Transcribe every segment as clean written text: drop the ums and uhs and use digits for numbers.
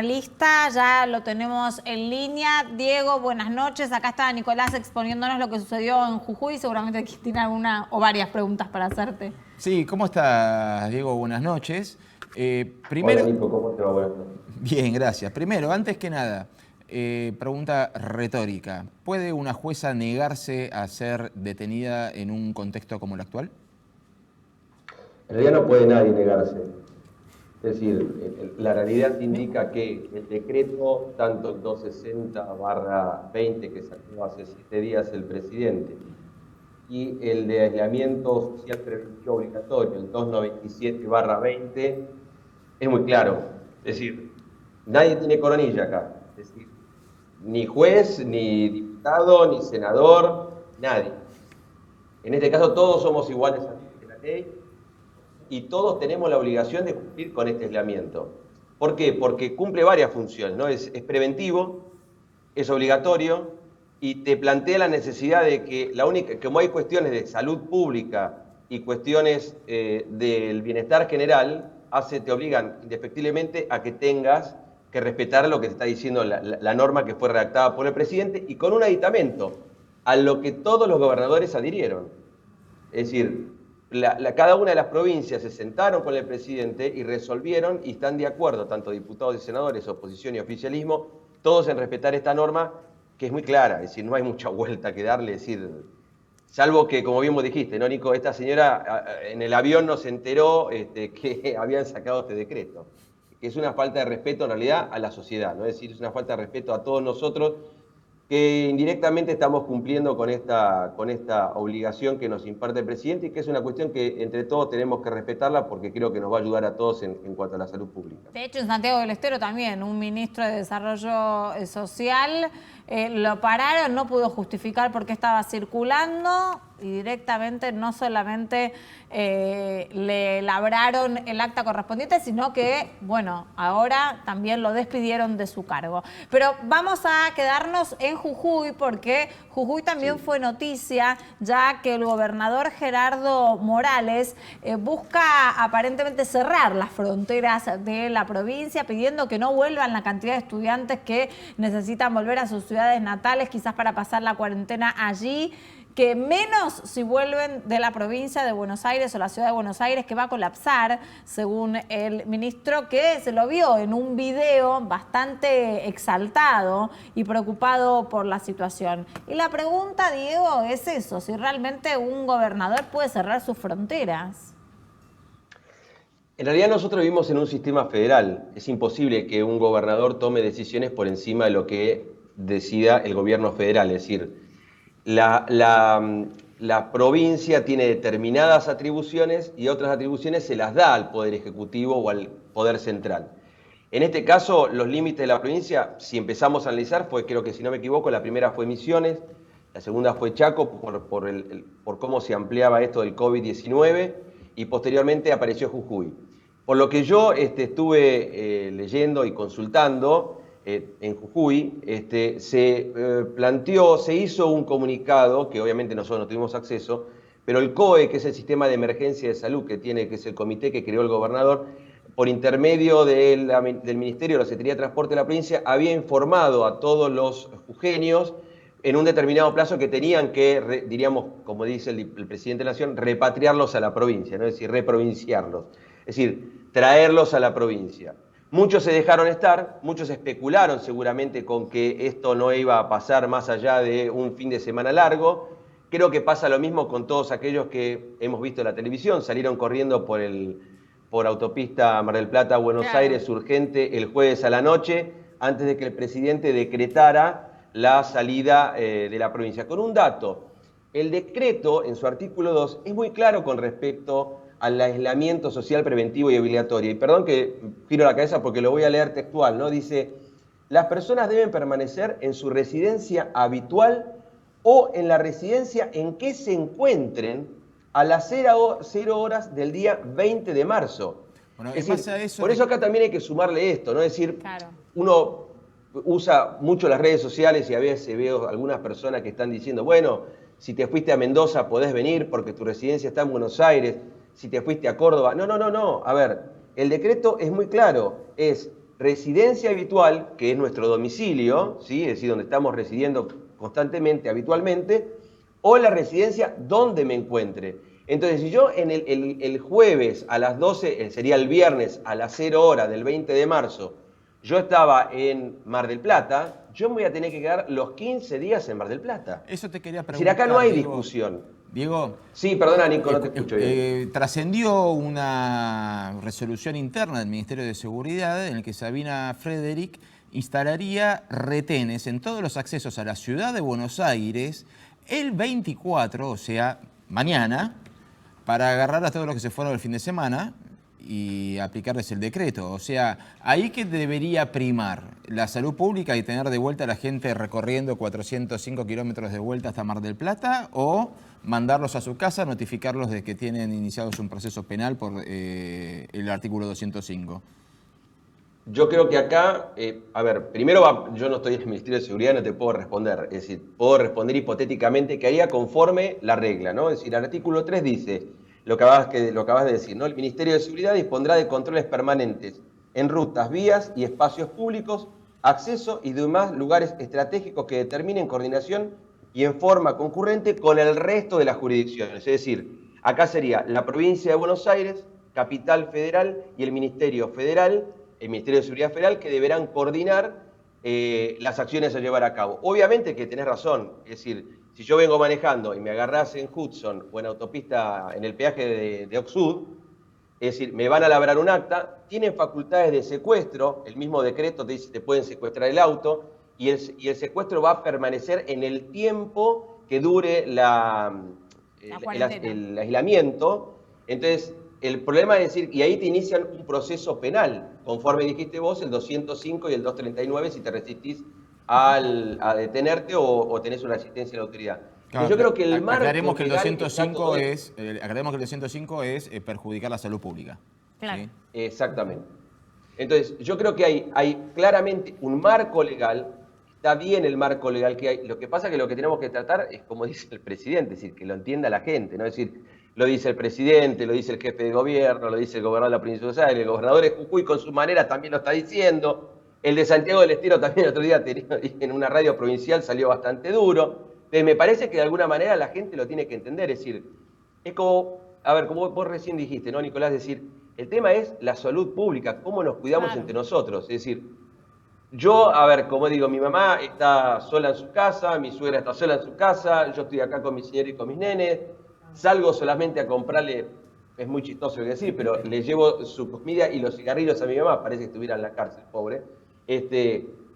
Lista, ya lo tenemos en línea. Diego, buenas noches. Acá está Nicolás exponiéndonos lo que sucedió en Jujuy. Seguramente tiene alguna o varias preguntas para hacerte. Sí, ¿cómo estás, Diego? Buenas noches. Hola Primero, Nico, ¿cómo te va? Buenas noches. bien, gracias. Primero, antes que nada, pregunta retórica. ¿Puede una jueza negarse a ser detenida en un contexto como el actual? En realidad no puede nadie negarse. Es decir, la realidad indica que el decreto, tanto el 260/20 que sacó hace 7 días el presidente, y el de aislamiento social preventivo obligatorio, el 297/20, es muy claro. Es decir, nadie tiene coronilla acá. Es decir, ni juez, ni diputado, ni senador, nadie. En este caso todos somos iguales ante la ley y todos tenemos la obligación de cumplir con este aislamiento. ¿Por qué? Porque cumple varias funciones, ¿no? Es preventivo, es obligatorio y te plantea la necesidad de que como hay cuestiones de salud pública y cuestiones del bienestar general, te obligan indefectiblemente a que tengas que respetar lo que te está diciendo la norma que fue redactada por el presidente y con un aditamento a lo que todos los gobernadores adhirieron. Es decir, cada una de las provincias se sentaron con el presidente y resolvieron y están de acuerdo, tanto diputados y senadores, oposición y oficialismo, todos en respetar esta norma que es muy clara, es decir, no hay mucha vuelta que darle, es decir, salvo que, como bien vos dijiste, ¿no, Nico? Esta señora en el avión no se enteró que habían sacado este decreto, que es una falta de respeto en realidad a la sociedad, ¿no? Es decir, es una falta de respeto a todos nosotros que indirectamente estamos cumpliendo con esta obligación que nos imparte el presidente y que es una cuestión que entre todos tenemos que respetarla porque creo que nos va a ayudar a todos en cuanto a la salud pública. De hecho, en Santiago del Estero también, un ministro de Desarrollo Social lo pararon, no pudo justificar por qué estaba circulando y directamente no solamente le labraron el acta correspondiente, sino que, bueno, ahora también lo despidieron de su cargo. Pero vamos a quedarnos en Jujuy porque Jujuy también fue noticia, ya que el gobernador Gerardo Morales busca aparentemente cerrar las fronteras de la provincia, pidiendo que no vuelvan la cantidad de estudiantes que necesitan volver a sus ciudades natales, quizás para pasar la cuarentena allí, que menos si vuelven de la provincia de Buenos Aires o la ciudad de Buenos Aires, que va a colapsar, según el ministro, que se lo vio en un video bastante exaltado y preocupado por la situación. Y la pregunta, Diego, es eso, si realmente un gobernador puede cerrar sus fronteras. En realidad nosotros vivimos en un sistema federal. Es imposible que un gobernador tome decisiones por encima de lo que decida el gobierno federal. Es decir, la provincia tiene determinadas atribuciones y otras atribuciones se las da al Poder Ejecutivo o al Poder Central. En este caso, los límites de la provincia, si empezamos a analizar, creo que si no me equivoco, la primera fue Misiones, la segunda fue Chaco por cómo se ampliaba esto del COVID-19 y posteriormente apareció Jujuy. Por lo que yo estuve leyendo y consultando, en Jujuy, se hizo un comunicado, que obviamente nosotros no tuvimos acceso, pero el COE, que es el Sistema de Emergencia de Salud que es el comité que creó el gobernador, por intermedio del Ministerio de la Secretaría de Transporte de la provincia, había informado a todos los jujeños en un determinado plazo que tenían que, diríamos, como dice el presidente de la Nación, repatriarlos a la provincia, ¿no? Es decir, reprovinciarlos. Es decir, traerlos a la provincia. Muchos se dejaron estar, muchos especularon seguramente con que esto no iba a pasar más allá de un fin de semana largo. Creo que pasa lo mismo con todos aquellos que hemos visto en la televisión, salieron corriendo por autopista Mar del Plata, Buenos Aires, urgente, el jueves a la noche, antes de que el presidente decretara la salida de la provincia. Con un dato, el decreto en su artículo 2 es muy claro con respecto al aislamiento social preventivo y obligatorio. Y perdón que giro la cabeza porque lo voy a leer textual, ¿no? Dice, las personas deben permanecer en su residencia habitual o en la residencia en que se encuentren a las 0 horas del día 20 de marzo. Bueno, es decir, por eso acá también hay que sumarle esto, ¿no? Es decir, uno usa mucho las redes sociales y a veces veo algunas personas que están diciendo, bueno, si te fuiste a Mendoza podés venir porque tu residencia está en Buenos Aires, si te fuiste a Córdoba. No. A ver, el decreto es muy claro, es residencia habitual, que es nuestro domicilio, ¿sí? Es decir, donde estamos residiendo constantemente, habitualmente, o la residencia donde me encuentre. Entonces, si yo el jueves a las 12, sería el viernes a las 0 horas del 20 de marzo, yo estaba en Mar del Plata, yo me voy a tener que quedar los 15 días en Mar del Plata. Eso te quería Es decir, acá preguntar, no hay Diego. discusión. Diego, Sí, perdona, Nico, no te escucho bien. trascendió una resolución interna del Ministerio de Seguridad en el que Sabina Frederick instalaría retenes en todos los accesos a la ciudad de Buenos Aires el 24, o sea, mañana, para agarrar a todos los que se fueron el fin de semana y aplicarles el decreto. O sea, ahí que debería primar la salud pública y tener de vuelta a la gente recorriendo 405 kilómetros de vuelta hasta Mar del Plata, o mandarlos a su casa, notificarlos de que tienen iniciados un proceso penal por el artículo 205. Yo creo que acá, a ver, primero yo no estoy en el Ministerio de Seguridad, no te puedo responder. Es decir, puedo responder hipotéticamente que haría conforme la regla, ¿no? Es decir, el artículo 3 dice, lo que acabas de decir, ¿no? El Ministerio de Seguridad dispondrá de controles permanentes en rutas, vías y espacios públicos, acceso y demás lugares estratégicos que determinen coordinación y en forma concurrente con el resto de las jurisdicciones. Es decir, acá sería la provincia de Buenos Aires, Capital Federal y el Ministerio Federal, el Ministerio de Seguridad Federal, que deberán coordinar las acciones a llevar a cabo. Obviamente que tenés razón, es decir, si yo vengo manejando y me agarrás en Hudson o en autopista, en el peaje de Oxud, es decir, me van a labrar un acta, tienen facultades de secuestro, el mismo decreto te dice que te pueden secuestrar el auto, y el secuestro va a permanecer en el tiempo que dure el aislamiento. Entonces, el problema es decir, y ahí te inician un proceso penal, conforme dijiste vos, el 205 y el 239, si te resistís a detenerte o tenés una asistencia de la autoridad. Claro, yo creo que el marco aclaremos que el legal 205 es perjudicar la salud pública. Claro. ¿Sí? Exactamente. Entonces, yo creo que hay claramente un marco legal, está bien el marco legal que hay. Lo que pasa es que lo que tenemos que tratar es, como dice el presidente, es decir, que lo entienda la gente, ¿no? Es decir, lo dice el presidente, lo dice el jefe de gobierno, lo dice el gobernador de la provincia de Buenos Aires, el gobernador de Jujuy con su manera también lo está diciendo, el de Santiago del Estero también el otro día en una radio provincial salió bastante duro. Entonces, me parece que de alguna manera la gente lo tiene que entender, es decir, es como, a ver, como vos recién dijiste, ¿no, Nicolás? Es decir, el tema es la salud pública, cómo nos cuidamos entre nosotros. Es decir, yo, a ver, como digo, mi mamá está sola en su casa, mi suegra está sola en su casa, yo estoy acá con mi señora y con mis nenes, salgo solamente a comprarle, es muy chistoso decir, pero le llevo su comida y los cigarrillos a mi mamá, parece que estuviera en la cárcel, pobre.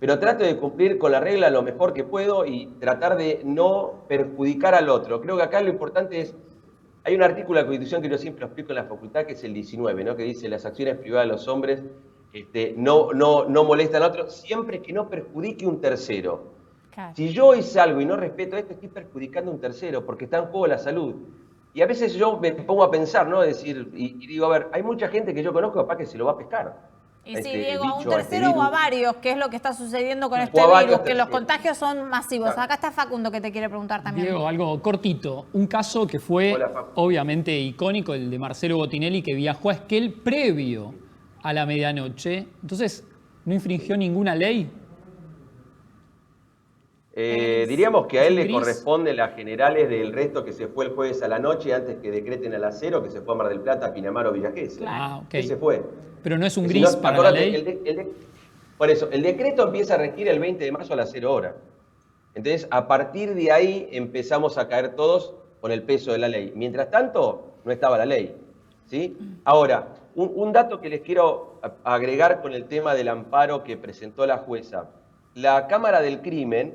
Pero trato de cumplir con la regla lo mejor que puedo y tratar de no perjudicar al otro. Creo que acá lo importante es, hay un artículo de la Constitución que yo siempre lo explico en la facultad, que es el 19, ¿no? Que dice las acciones privadas de los hombres no molestan al otro, siempre que no perjudique un tercero. Claro. Si yo hoy salgo y no respeto esto, estoy perjudicando a un tercero, porque está en juego la salud. Y a veces yo me pongo a pensar, ¿no? Decir, y digo, a ver, hay mucha gente que yo conozco, capaz que se lo va a pescar. Y sí, Diego, a un tercero o a varios, que es lo que está sucediendo con este virus, que los contagios son masivos. Claro. Acá está Facundo que te quiere preguntar también. Diego, algo cortito. Un caso que fue obviamente icónico, el de Marcelo Botinelli, que viajó a Esquel previo a la medianoche. Entonces, ¿no infringió ninguna ley? Diríamos que a él le corresponde las generales del resto que se fue el jueves a la noche antes que decreten a las 0, que se fue a Mar del Plata, Pinamar o Villa Gesell. Ah, ok. Ese fue. Pero no es un gris para la ley. Por eso, el decreto empieza a regir el 20 de marzo a las 0 horas. Entonces, a partir de ahí empezamos a caer todos con el peso de la ley. Mientras tanto, no estaba la ley. ¿Sí? Ahora, un dato que les quiero agregar con el tema del amparo que presentó la jueza. La Cámara del Crimen,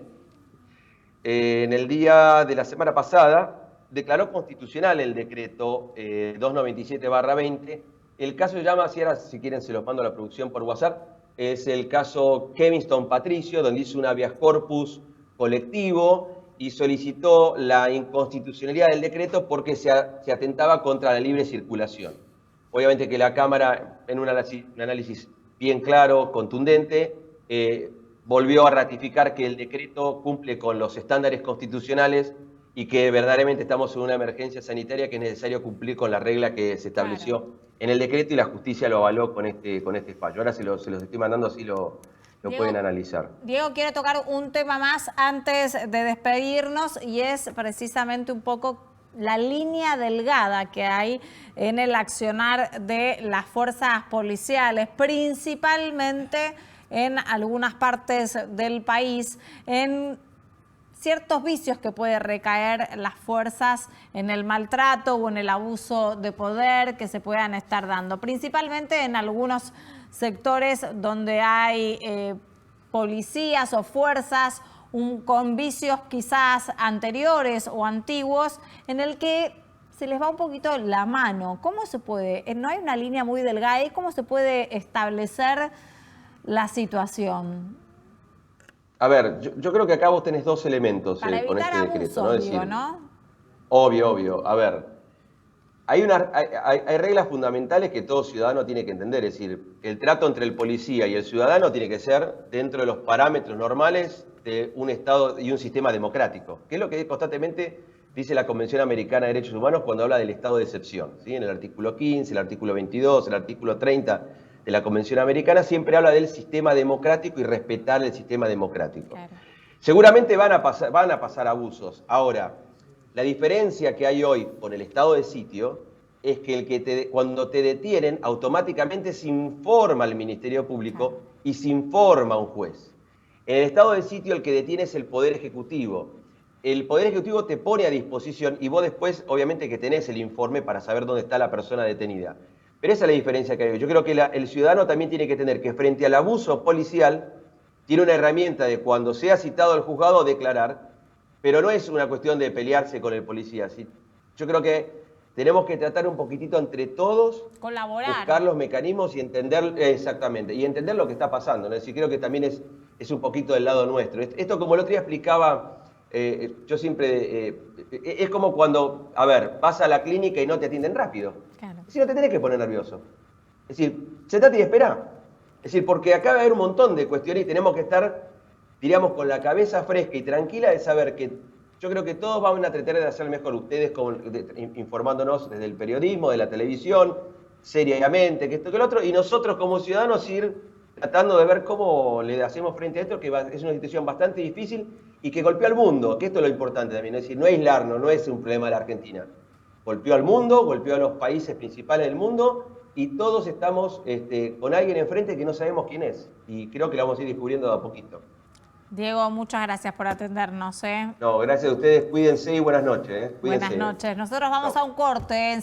en el día de la semana pasada, declaró constitucional el decreto 297/20. El caso se llama, si quieren se los mando a la producción por WhatsApp, es el caso Kevinston Patricio, donde hizo un habeas corpus colectivo y solicitó la inconstitucionalidad del decreto porque se atentaba contra la libre circulación. Obviamente que la Cámara, en un análisis bien claro, contundente, volvió a ratificar que el decreto cumple con los estándares constitucionales y que verdaderamente estamos en una emergencia sanitaria que es necesario cumplir con la regla que se estableció en el decreto y la justicia lo avaló con este fallo. Ahora se los estoy mandando, así lo pueden analizar. Diego quiere tocar un tema más antes de despedirnos y es precisamente un poco la línea delgada que hay en el accionar de las fuerzas policiales, principalmente en algunas partes del país, en ciertos vicios que puede recaer las fuerzas en el maltrato o en el abuso de poder que se puedan estar dando, principalmente en algunos sectores donde hay policías o fuerzas con vicios quizás anteriores o antiguos en el que se les va un poquito la mano. ¿Cómo se puede? No hay una línea muy delgada. ¿Y cómo se puede establecer la situación? A ver, yo creo que acá vos tenés dos elementos con este decreto, ¿no? Es decir, ¿no? Obvio. A ver, hay reglas fundamentales que todo ciudadano tiene que entender. Es decir, el trato entre el policía y el ciudadano tiene que ser dentro de los parámetros normales de un Estado y un sistema democrático, que es lo que constantemente dice la Convención Americana de Derechos Humanos cuando habla del estado de excepción, ¿sí? En el artículo 15, el artículo 22, el artículo 30 de la Convención Americana siempre habla del sistema democrático y respetar el sistema democrático. Claro. Seguramente van a pasar abusos. Ahora, la diferencia que hay hoy con el estado de sitio es que cuando te detienen, automáticamente se informa al Ministerio Público y se informa a un juez. En el estado de sitio el que detiene es el Poder Ejecutivo. El Poder Ejecutivo te pone a disposición y vos después, obviamente, que tenés el informe para saber dónde está la persona detenida. Pero esa es la diferencia que hay. Yo creo que el ciudadano también tiene que tener que frente al abuso policial, tiene una herramienta de cuando sea citado al juzgado declarar, pero no es una cuestión de pelearse con el policía. ¿Sí? Yo creo que tenemos que tratar un poquitito entre todos, colaborar, buscar los mecanismos y entender exactamente, y entender lo que está pasando, ¿no? Es decir, creo que también es un poquito del lado nuestro. Esto, como el otro día explicaba, yo siempre, es como cuando, a ver, vas a la clínica y no te atienden rápido. Claro. Es decir, no te tenés que poner nervioso. Es decir, sentate y espera. Es decir, porque acá va a haber un montón de cuestiones y tenemos que estar, diríamos, con la cabeza fresca y tranquila de saber que yo creo que todos van a tratar de hacer mejor. Ustedes informándonos desde el periodismo, de la televisión, seriamente, que esto, que lo otro, y nosotros como ciudadanos ir tratando de ver cómo le hacemos frente a esto, que es una situación bastante difícil y que golpeó al mundo, que esto es lo importante también, es decir, no aislarnos, no es un problema de la Argentina. Golpeó al mundo, golpeó a los países principales del mundo y todos estamos con alguien enfrente que no sabemos quién es. Y creo que lo vamos a ir descubriendo de a poquito. Diego, muchas gracias por atendernos. No, gracias a ustedes, cuídense y buenas noches. Cuídense. Buenas noches. Nosotros vamos a un corte.